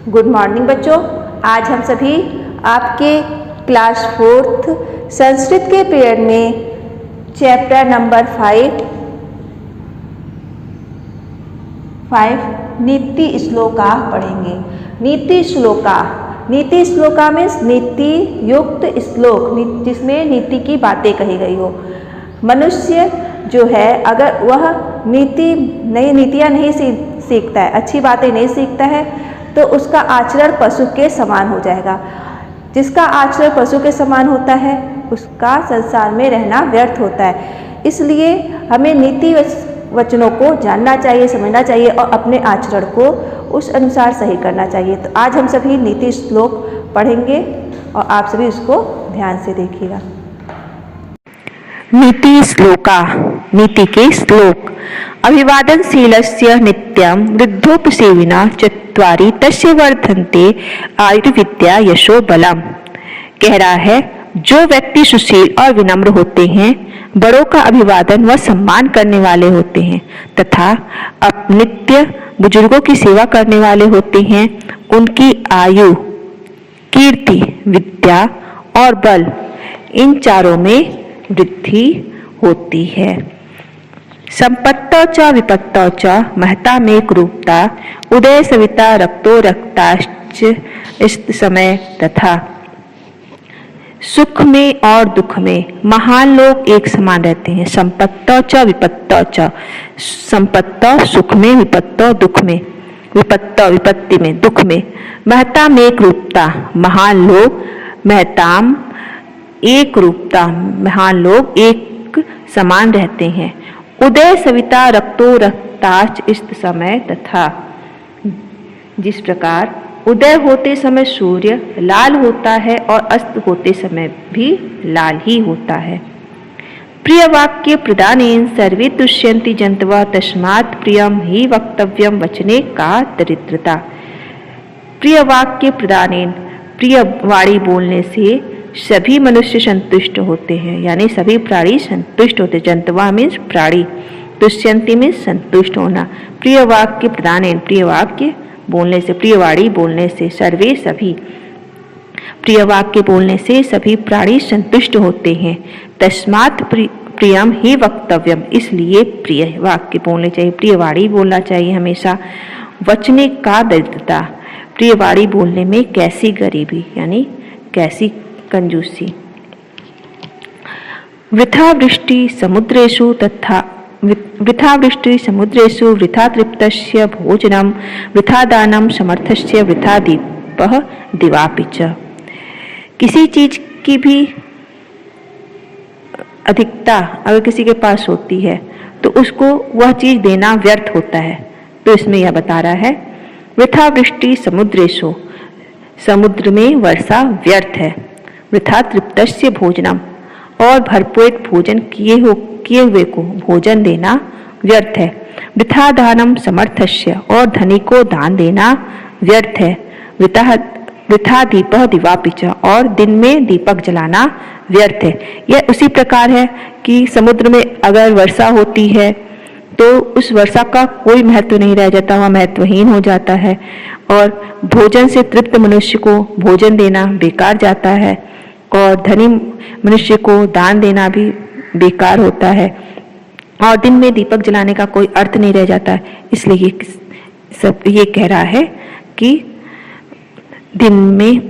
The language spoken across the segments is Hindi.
गुड मॉर्निंग बच्चों। आज हम सभी आपके क्लास 4th संस्कृत के पीरियड में चैप्टर नंबर 5 नीति श्लोका पढ़ेंगे। नीति श्लोका मीन्स नीति युक्त श्लोक, जिसमें नीति की बातें कही गई हो। मनुष्य जो है अगर वह नीतियाँ नहीं सीखता है, अच्छी बातें नहीं सीखता है, तो उसका आचरण पशु के समान हो जाएगा। जिसका आचरण पशु के समान होता है उसका संसार में रहना व्यर्थ होता है। इसलिए हमें नीति वचनों को जानना चाहिए, समझना चाहिए और अपने आचरण को उस अनुसार सही करना चाहिए। तो आज हम सभी नीति श्लोक पढ़ेंगे और आप सभी उसको ध्यान से देखिएगा। नीति श्लोका, नीति के श्लोक। अभिवादनशीलस्य नित्यं वृद्धोपसेविना चत्वारि तस्य वर्धन्ते आयुर्विद्या यशो बलम। कह रहा है, जो व्यक्ति सुशील और विनम्र होते हैं, बड़ों का अभिवादन व सम्मान करने वाले होते हैं तथा नित्य बुजुर्गों की सेवा करने वाले होते हैं, उनकी आयु, कीर्ति, विद्या और बल, इन चारों में वृद्धि होती है। संपत्तौ च विपत्तौ च महता में क्रूरता, उदय सविता रक्तो रक्ताश्च इस समय तथा। सुख में और दुख में महान लोग एक समान रहते हैं। संपत्तौ च विपत्तौ च, संपत्तौ सुख में, विपत्तौ दुख में, विपत्तौ विपत्ति में, दुख में। महता में क्रूरता, महान लोग महताम एक रूपता, महान लोग एक समान रहते हैं। उदय सविता रक्तो रक्ताच इस समय तथा। जिस प्रकार उदय होते समय सूर्य लाल होता है और अस्त होते समय भी लाल ही होता है। प्रिय वाक्य प्रदानेन सर्वे तुष्यन्ति जन्तवः तस्मात् प्रियम ही वक्तव्यम वचने का दरिद्रता। प्रिय वाक्य प्रदानेन, प्रिय वाणी बोलने से सभी मनुष्य संतुष्ट होते हैं, यानी सभी प्राणी संतुष्ट होते। जंतवा मीन्स प्राणी, तुष्यंती मीन्स संतुष्ट होना। प्रिय वाक्य प्रदानेन, प्रिय वाक्य बोलने से, प्रिय वाणी बोलने से, सर्वे सभी, प्रिय वाक्य बोलने से सभी प्राणी संतुष्ट होते हैं। तस्मात् प्रियम ही वक्तव्यम, इसलिए प्रिय वाक्य बोलने चाहिए, प्रिय वाणी बोलना चाहिए हमेशा। वचने का दरिद्रता, प्रिय वाणी बोलने में कैसी गरीबी, यानी कैसी कंजूसी। वृथा वृष्टि समुद्रेषु तथा वृथा वृष्टि समुद्रेषु वृथा तृप्तस्य भोजनम वृथा दानम समर्थस्य वृथा दीपः दिवापि च। किसी चीज की भी अधिकता अगर किसी के पास होती है तो उसको वह चीज देना व्यर्थ होता है। तो इसमें यह बता रहा है, वृथा वृष्टि समुद्रेषु, समुद्र में वर्षा व्यर्थ है। वृथा तृप्तस्य भोजनम, और भरपेट भोजन किए हुए को भोजन देना व्यर्थ है। वृथा दानम समर्थस्य, और धनी को दान देना व्यर्थ है। वृथा दीपः दिवापि च, और दिन में दीपक जलाना व्यर्थ है। यह उसी प्रकार है कि समुद्र में अगर वर्षा होती है तो उस वर्षा का कोई महत्व नहीं रह जाता, वह महत्वहीन हो जाता है। और भोजन से तृप्त मनुष्य को भोजन देना बेकार जाता है, और धनी मनुष्य को दान देना भी बेकार होता है, और दिन में दीपक जलाने का कोई अर्थ नहीं रह जाता है। इसलिए ये कह रहा है कि दिन में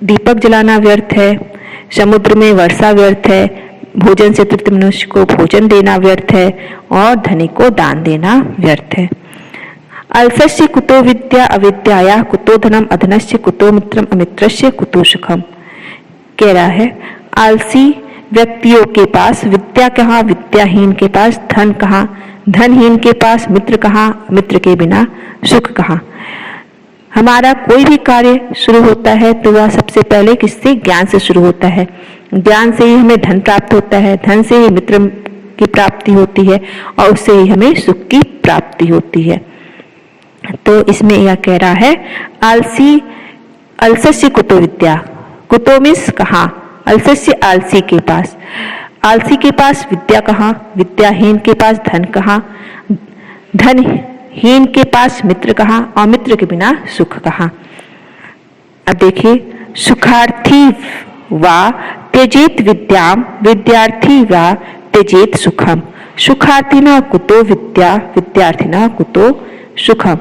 दीपक जलाना व्यर्थ है, समुद्र में वर्षा व्यर्थ है, भोजन से तृप्त मनुष्य को भोजन देना व्यर्थ है, और धनी को दान देना व्यर्थ है। अल्पस्य कुतो विद्या अविद्याया कुतो धनम अधनस्य कुतो मित्रम अमित्रस्य कुतो सुखम। कह रहा है, आलसी व्यक्तियों के पास विद्या कहाँ, विद्याहीन के पास धन कहाँ, धनहीन के पास मित्र कहाँ, मित्र के बिना सुख कहाँ। हमारा कोई भी कार्य शुरू होता है तो वह सबसे पहले किससे, ज्ञान से शुरू होता है। ज्ञान से ही हमें धन प्राप्त होता है, धन से ही मित्र की प्राप्ति होती है, और उससे ही हमें सुख की प्राप्ति होती है। तो इसमें यह कह रहा है, अल्पस्य कुतो विद्या, कुतो मीन्स कहाँ, अल्पस्य आलसी के पास, आलसी के पास विद्या कहाँ, विद्याहीन के पास धन कहाँ, धन हीन के पास मित्र कहाँ और मित्र के बिना सुख कहाँ। अब देखिए, सुखार्थी वा त्यजेत विद्याम विद्यार्थी वा त्यजेत सुखम। सुखार्थिना कुतो विद्या विद्यार्थिना कुतो सुखम।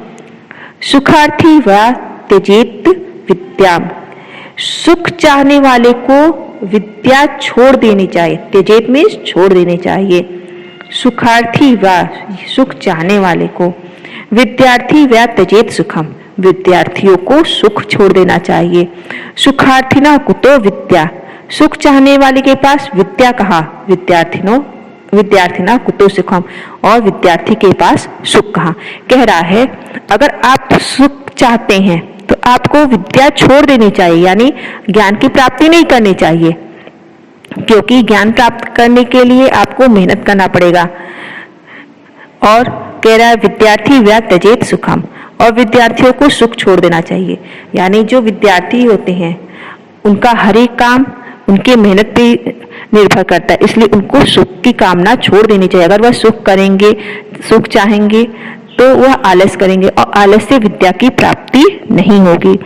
सुखार्थी वा त्यजेत विद्याम। सुख चाहने वाले को विद्या छोड़ देनी चाहिए। त्यजेत में छोड़ देनी चाहिए। सुखार्थी वा सुख चाहने वाले को, विद्यार्थी वा त्यजेत सुखम, विद्यार्थियों को सुख छोड़ देना चाहिए। सुखार्थिना कुतो विद्या, सुख चाहने वाले के पास विद्या कहाँ, विद्यार्थिना कुतो सुखम, और विद्यार्थी के पास सुख कहाँ। कह रहा है अगर आप सुख चाहते हैं तो आपको विद्या छोड़ देनी चाहिए, यानी ज्ञान की प्राप्ति नहीं करनी चाहिए, क्योंकि ज्ञान प्राप्त करने के लिए आपको मेहनत करना पड़ेगा। और कह रहा है विद्यार्थी वा त्यजेत सुखम, और विद्यार्थियों को सुख छोड़ देना चाहिए। यानी जो विद्यार्थी होते हैं उनका हर एक काम उनके मेहनत पे निर्भर करता है, इसलिए उनको सुख की कामना छोड़ देनी चाहिए। अगर वह सुख करेंगे, सुख चाहेंगे तो वह आलस करेंगे, और आलस से विद्या की प्राप्ति नहीं होगी।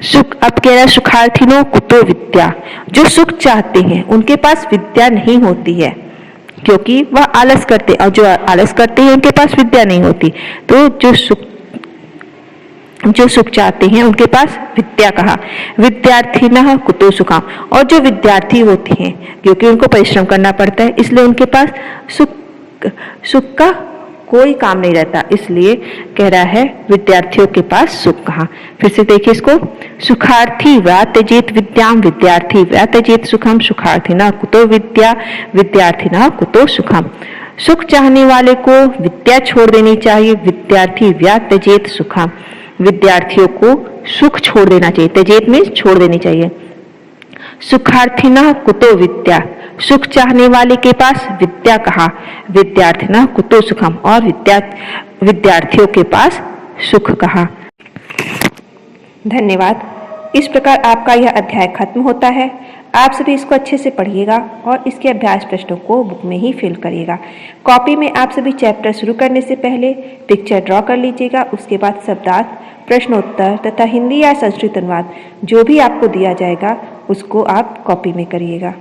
सुख, अब कह रहा है सुखार्थिनो कुतो विद्या, जो सुख चाहते हैं उनके पास विद्या नहीं होती है, क्योंकि वह आलस करते, और जो आलस करते हैं उनके पास विद्या नहीं होती। तो जो सुख चाहते हैं उनके पास विद्या कहा। विद्यार्थिनः कुतो सुखम, और जो विद्यार्थी होते हैं क्योंकि उनको परिश्रम करना पड़ता है, इसलिए उनके पास सुख का कोई काम नहीं रहता, इसलिए कह रहा है विद्यार्थियों के पास सुख कहाँ। फिर से देखिए इसको, सुखार्थी वा त्यजेत विद्याम विद्यार्थी वा त्यजेत सुखम। सुखार्थिना कुतो विद्या विद्यार्थिना कुतो सुखम। सुख चाहने वाले को विद्या छोड़ देनी चाहिए। विद्यार्थी वा त्यजेत सुखम, विद्यार्थियों को सुख छोड़ देना चाहिए। त्यजेत में छोड़ देनी चाहिए। सुखार्थिना कुतो विद्या, सुख चाहने वाले के पास विद्या कहाँ, विद्यार्थिना कुतो सुखम, और विद्यार्थियों के पास सुख कहाँ। धन्यवाद। इस प्रकार आपका यह अध्याय खत्म होता है। आप सभी इसको अच्छे से पढ़िएगा और इसके अभ्यास प्रश्नों को बुक में ही फिल करिएगा। कॉपी में आप सभी चैप्टर शुरू करने से पहले पिक्चर ड्रॉ कर लीजिएगा। उसके बाद शब्दार्थ, प्रश्नोत्तर तथा हिंदी या संस्कृत अनुवाद जो भी आपको दिया जाएगा उसको आप कॉपी में करिएगा।